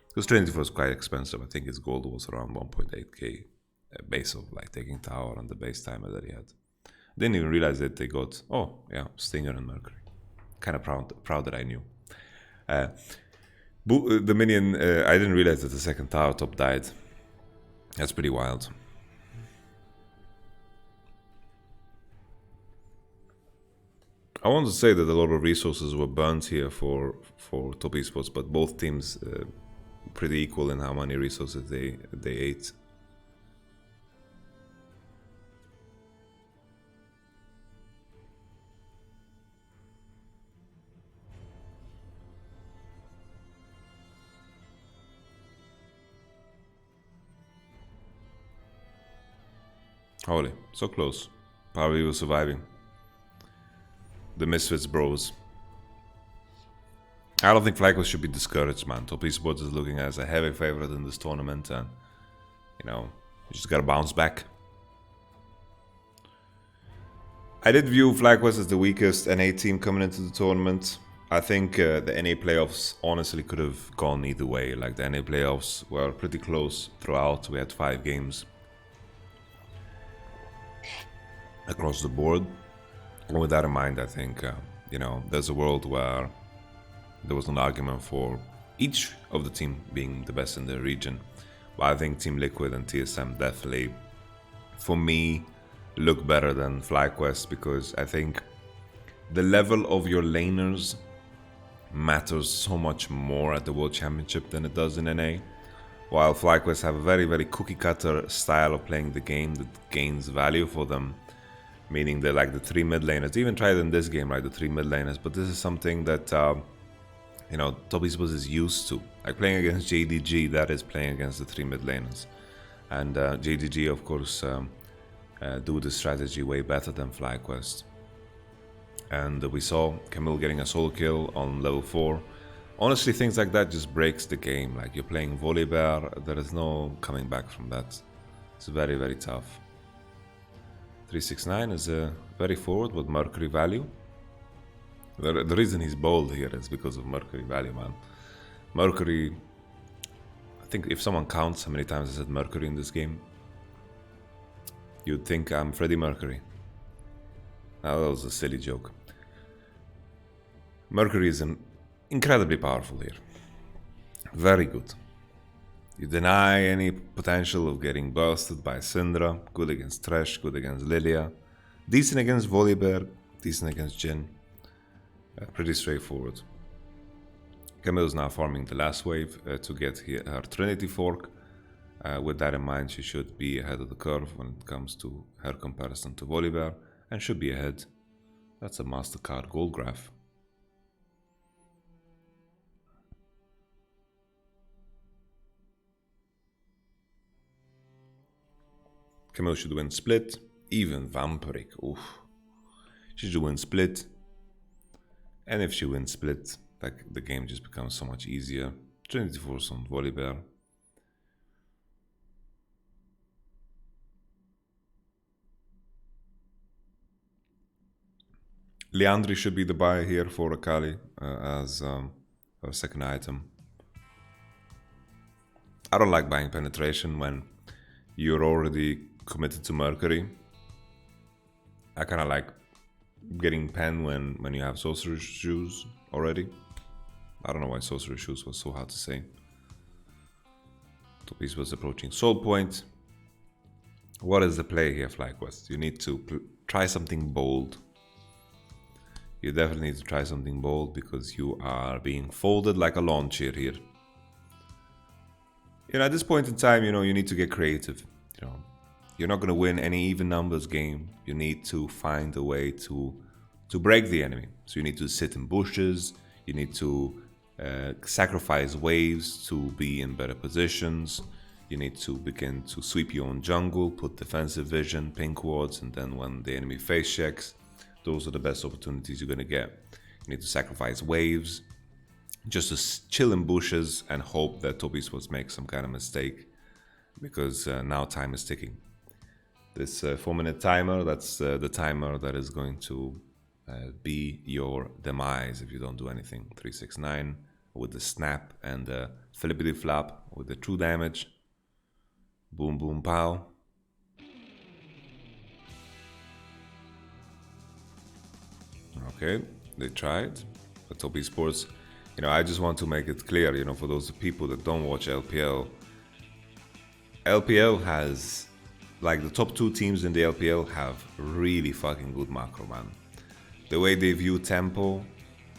Because Trinity was quite expensive. I think his gold was around 1.8k base of like taking tower and the base timer that he had. Didn't even realize that they got, oh yeah, Stinger and Mercury. Kind of proud that I knew. The minion, I didn't realize that the second tower top died. That's pretty wild. I want to say that a lot of resources were burnt here for Top Esports, but both teams pretty equal in how many resources they ate. Holy, so close. Probably was surviving. The Misfits bros. I don't think FlyQuest should be discouraged, man. Top Esports is looking as a heavy favorite in this tournament, and you know, you just gotta bounce back. I did view FlyQuest as the weakest NA team coming into the tournament. I think the NA playoffs honestly could have gone either way. Like the NA playoffs were pretty close throughout. We had 5 games across the board. And with that in mind, I think you know, there's a world where there was an argument for each of the team being the best in their region. But I think Team Liquid and TSM definitely, for me, look better than FlyQuest, because I think the level of your laners matters so much more at the World Championship than it does in NA. While FlyQuest have a very, very cookie-cutter style of playing the game that gains value for them, meaning they're like the 3 mid laners. They even tried in this game, right, the 3 mid laners, but this is something that you know, Top Esports is used to. Like playing against JDG, that is playing against the 3 mid laners. And JDG, of course, do the strategy way better than FlyQuest. And we saw Camille getting a solo kill on level 4. Honestly, things like that just breaks the game. Like you're playing Volibear, there is no coming back from that. It's very, very tough. 369 is a very forward with Mercury value. The reason he's bold here is because of Mercury value, man. Mercury, I think if someone counts how many times I said Mercury in this game, you'd think I'm Freddie Mercury. Now that was a silly joke. Mercury is incredibly powerful here. Very good. You deny any potential of getting busted by Syndra. Good against Thresh, good against Lilia. Decent against Volibear, decent against Jhin. Pretty straightforward. Camille's now farming the last wave to get her Trinity Fork. With that in mind, she should be ahead of the curve when it comes to her comparison to Volibear, and should be ahead. That's a MasterCard gold graph. Camille should win split, even Vampiric. Oof. She should win split. And if she wins split, like, the game just becomes so much easier. Trinity Force on Volibear. Liandry should be the buy here for Akali as her second item. I don't like buying penetration when you're already committed to Mercury. I kind of like getting pen when you have Sorcerer's Shoes already. I don't know why Sorcerer's Shoes was so hard to say. Topis was approaching Soul Point. What is the play here, FlyQuest? You need to try something bold. You definitely need to try something bold because you are being folded like a lawn chair here. At this point in time, you need to get creative. You're not going to win any even numbers game. You need to find a way to break the enemy. So you need to sit in bushes. You need to sacrifice waves to be in better positions. You need to begin to sweep your own jungle, put defensive vision, pink wards, and then when the enemy face checks, those are the best opportunities you're going to get. You need to sacrifice waves, just to chill in bushes and hope that Tobias makes some kind of mistake, because now time is ticking. This 4-minute timer, that's the timer that is going to be your demise if you don't do anything. 369 with the snap and the flippity flap with the true damage. Boom, boom, pow. Okay, they tried. But Topi Sports, I just want to make it clear, for those people that don't watch LPL. LPL has, like, the top 2 teams in the LPL have really fucking good macro, man. The way they view tempo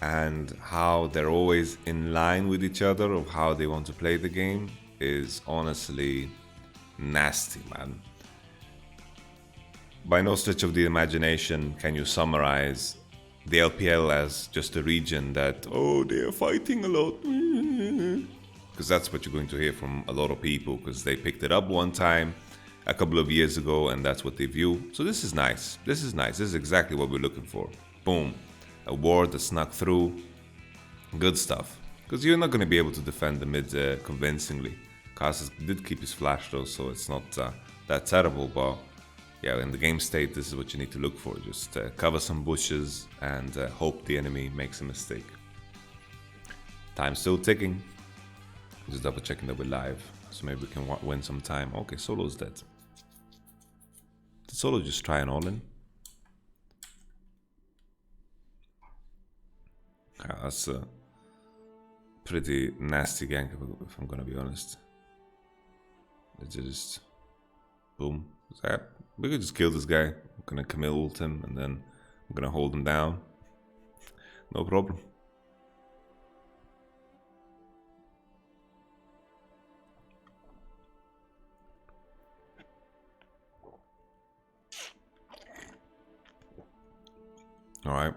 and how they're always in line with each other of how they want to play the game is honestly nasty, man. By no stretch of the imagination can you summarize the LPL as just a region that, they are fighting a lot. Because that's what you're going to hear from a lot of people, because they picked it up one time a couple of years ago and that's what they view. So this is nice. This is nice. This is exactly what we're looking for. Boom. A ward that snuck through. Good stuff. Because you're not going to be able to defend the mid convincingly. Casas did keep his flash though, so it's not that terrible, but yeah, in the game state, this is what you need to look for. Just cover some bushes and hope the enemy makes a mistake. Time's still ticking. Just double checking that we're live, so maybe we can win some time. Okay, Solo's dead. Did Solo just try an all-in? That's a pretty nasty gank, if I'm gonna be honest. It just... boom. We could just kill this guy. I'm gonna Camille ult him and then I'm gonna hold him down. No problem. Alright.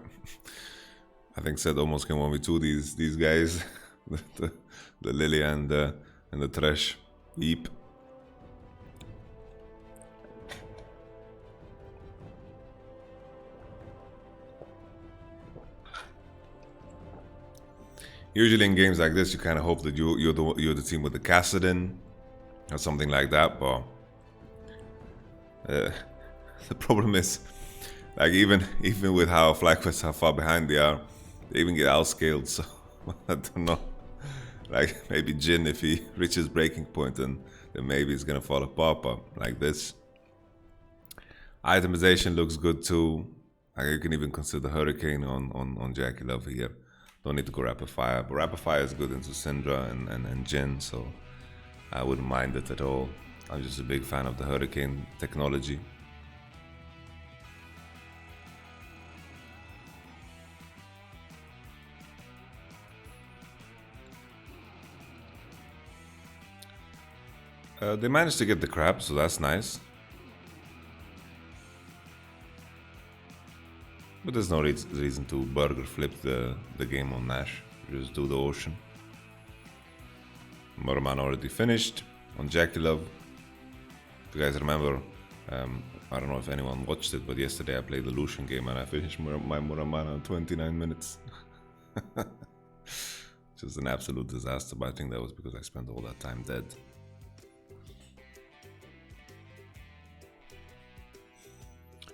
I think Seth almost can 1v2 these guys. the Lily and the Thresh. Yeep. Usually in games like this, you kind of hope that you're the team with the Kassadin or something like that, but The problem is, like even with how FlyQuest how far behind they are, they even get outscaled. So I don't know. Like maybe Jin, if he reaches breaking point, then maybe it's gonna fall apart. But like this, itemization looks good too. Like you can even consider Hurricane on Jackie Love here. Don't need to go Rapid Fire, but Rapid Fire is good into Syndra and Jin, so I wouldn't mind it at all. I'm just a big fan of the Hurricane technology. They managed to get the crab, so that's nice. But there's no reason to burger flip the game on Nash. Just do the ocean. Muramana already finished on Jackie Love. If you guys remember, I don't know if anyone watched it, but yesterday I played the Lucian game and I finished my Muramana in 29 minutes. Just an absolute disaster, but I think that was because I spent all that time dead.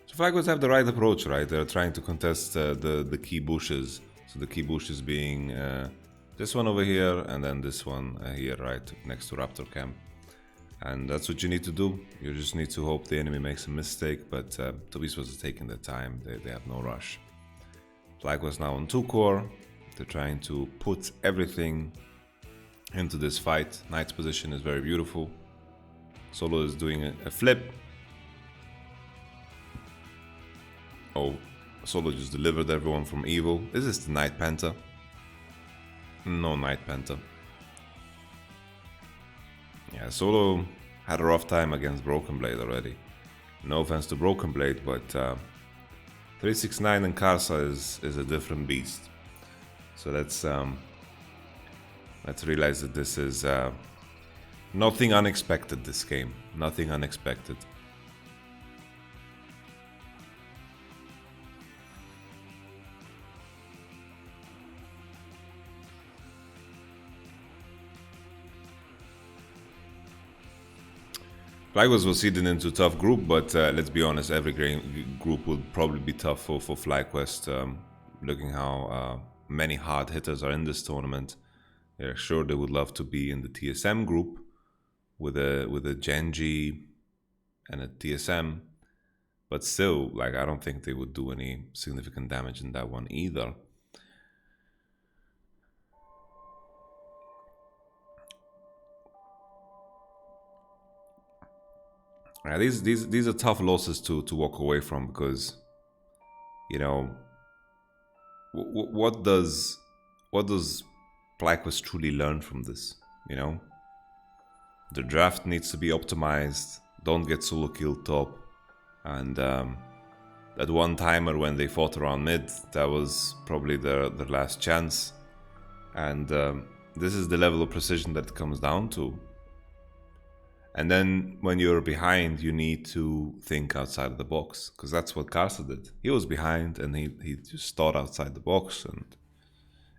So FlyQuest have the right approach, right? They're trying to contest the key bushes. So the key bushes being this one over here and then this one here, right, next to Raptor Camp. And that's what you need to do. You just need to hope the enemy makes a mistake, but Tobias was taking their time. They have no rush. FlyQuest now on 2 core. They're trying to put everything into this fight. Knight's position is very beautiful. Solo is doing a flip. Oh, Solo just delivered everyone from evil. Is this the Knight Penta? No Knight Penta. Yeah, Solo had a rough time against Broken Blade already. No offense to Broken Blade, but 369 and Karsa is a different beast. So let's realize that this is nothing unexpected this game. Nothing unexpected. FlyQuest was seeded into a tough group, but let's be honest, every group would probably be tough for FlyQuest. Looking how many hard hitters are in this tournament, they're sure they would love to be in the TSM group with a Genji and a TSM, but still, like I don't think they would do any significant damage in that one either. Yeah, these are tough losses to walk away from, because you know what does FlyQuest truly learn from this? You know, the draft needs to be optimized. Don't get solo kill top, and that one timer when they fought around mid, that was probably their last chance, and this is the level of precision that it comes down to. And then when you're behind, you need to think outside of the box, because that's what Karsa did. He was behind and he just thought outside the box, and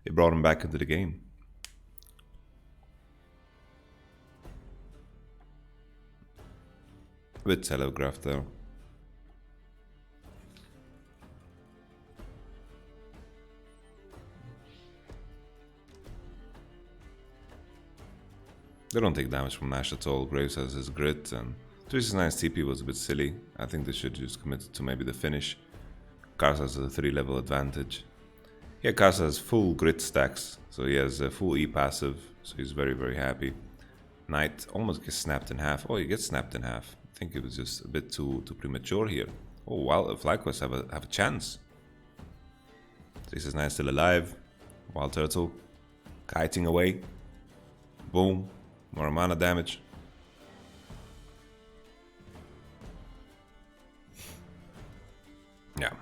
it brought him back into the game. A bit telegraphed there. They don't take damage from Nash at all. Graves has his grit, and 369's TP was a bit silly. I think they should just commit to maybe the finish. Karsa has a 3-level advantage. Yeah, Karsa has full grit stacks, so he has a full E passive, so he's very, very happy. Knight almost gets snapped in half. Oh, he gets snapped in half. I think it was just a bit too premature here. Oh, wow, FlyQuest have a chance. 369 still alive. Wild Turtle kiting away. Boom. More mana damage. Yeah.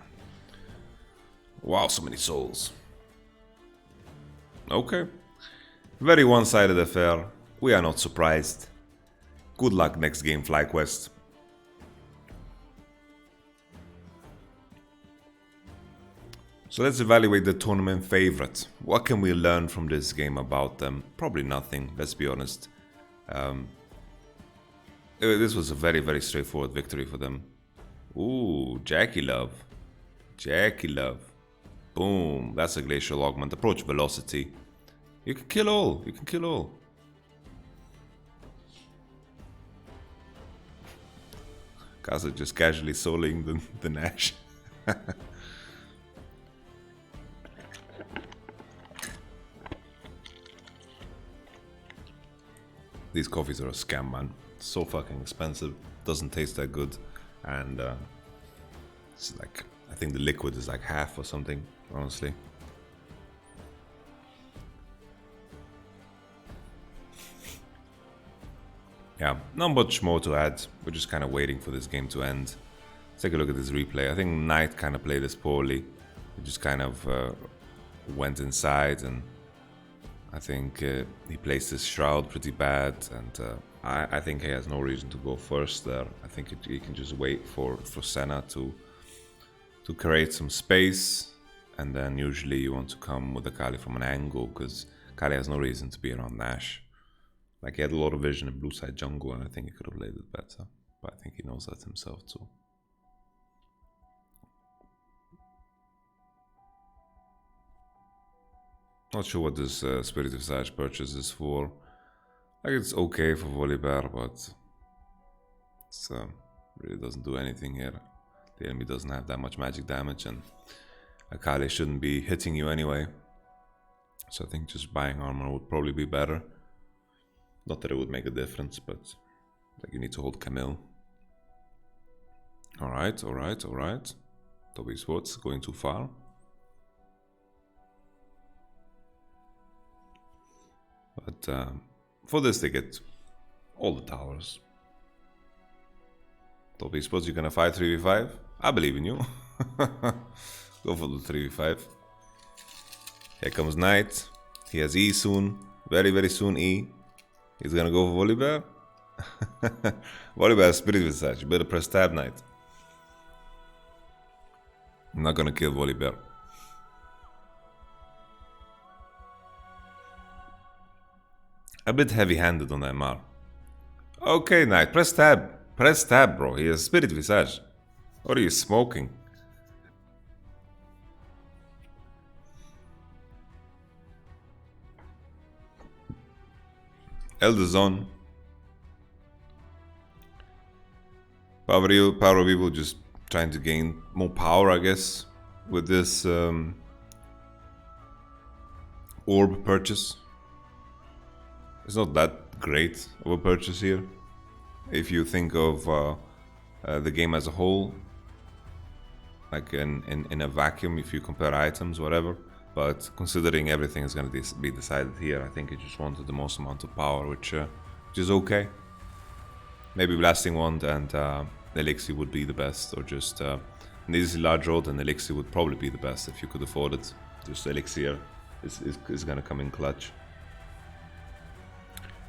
Wow, so many souls. Okay. Very one-sided affair. We are not surprised. Good luck next game, FlyQuest. So let's evaluate the tournament favorite. What can we learn from this game about them? Probably nothing, let's be honest. This was a very, very straightforward victory for them. Ooh, Jackie Love. Jackie Love. Boom. That's a glacial augment. Approach velocity. You can kill all. You can kill all. Kaza just casually soloing the Nash. These coffees are a scam, man. So fucking expensive. Doesn't taste that good. And it's like, I think the liquid is like half or something, honestly. Yeah, not much more to add. We're just kind of waiting for this game to end. Let's take a look at this replay. I think Knight kind of played this poorly. He just kind of went inside, and I think he placed his shroud pretty bad, and I think he has no reason to go first there. I think he can just wait for Senna to create some space, and then usually you want to come with Akali from an angle, because Akali has no reason to be around Nash. Like, he had a lot of vision in blue side jungle, and I think he could have played it better, but I think he knows that himself too. Not sure what this Spirit of Sage purchase is for. Like, it's okay for Volibear, but it's really doesn't do anything here. The enemy doesn't have that much magic damage, and Akali shouldn't be hitting you anyway. So I think just buying armor would probably be better. Not that it would make a difference, but like, you need to hold Camille. Alright, alright, alright. Toby Sports going too far. But for this they get all the towers. Toby Sports, you're gonna fight 3v5? I believe in you. Go for the 3v5. Here comes Knight. He has E soon. Very, very soon E. He's gonna go for Volibear. Volibear Spirit Visage. You better press tab, Knight. I'm not gonna kill Volibear. A bit heavy-handed on MR. Okay, Knight, press tab. Press tab, bro. He has Spirit Visage. What are you smoking? Elder Zone. Power of Evil just trying to gain more power, I guess, with this orb purchase. It's not that great of a purchase here. If you think of the game as a whole, like in a vacuum, if you compare items, whatever. But considering everything is going to be decided here, I think it just wanted the most amount of power, which is okay. Maybe Blasting Wand and Elixir would be the best, or just an easy large road and Elixir would probably be the best if you could afford it. Just Elixir is going to come in clutch.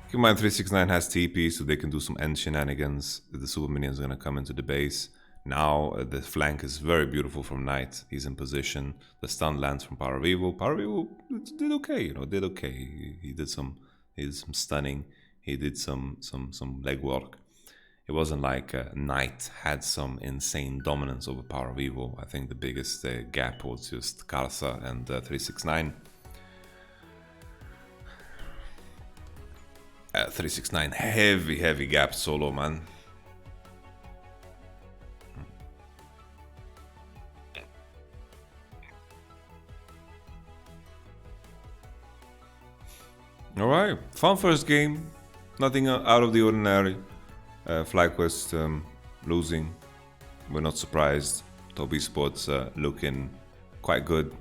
Keep in mind 369 has TP, so they can do some end shenanigans. The super minion is going to come into the base. Now the flank is very beautiful from Knight. He's in position. The stun lands from Power of Evil. Power of Evil did okay, you know, did okay. He did some stunning. He did some legwork. It wasn't like Knight had some insane dominance over Power of Evil. I think the biggest gap was just Karsa and 369. 369 heavy gap solo, man. Alright, fun first game, nothing out of the ordinary. FlyQuest losing, we're not surprised. Toby Sports looking quite good.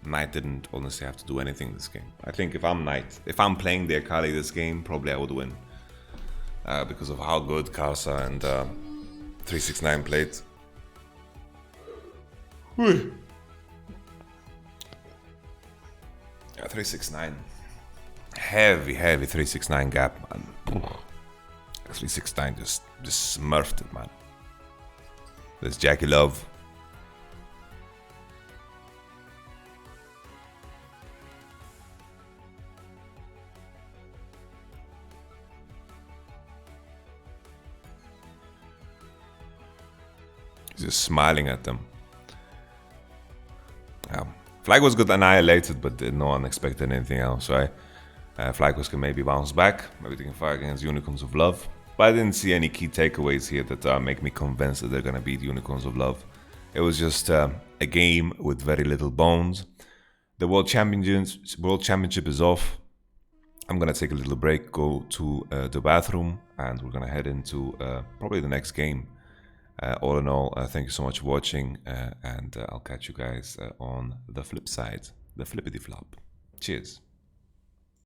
Knight didn't honestly have to do anything this game. I think if I'm Knight, if I'm playing the Akali this game, probably I would win. Because of how good Karsa and 369 played. Whew. Yeah, 369. Heavy 369 gap, man. 369 just smurfed it, man. There's Jackie Love. just smiling at them. FlyQuest got annihilated, but no one expected anything else, right? FlyQuest can maybe bounce back, maybe they can fight against Unicorns of Love, but I didn't see any key takeaways here that make me convinced that they're gonna beat Unicorns of Love. It was just a game with very little bones. The World Championship is off. I'm gonna take a little break, go to the bathroom, and we're gonna head into probably the next game. All in all, thank you so much for watching, and I'll catch you guys on the flip side, the flippity flop. Cheers.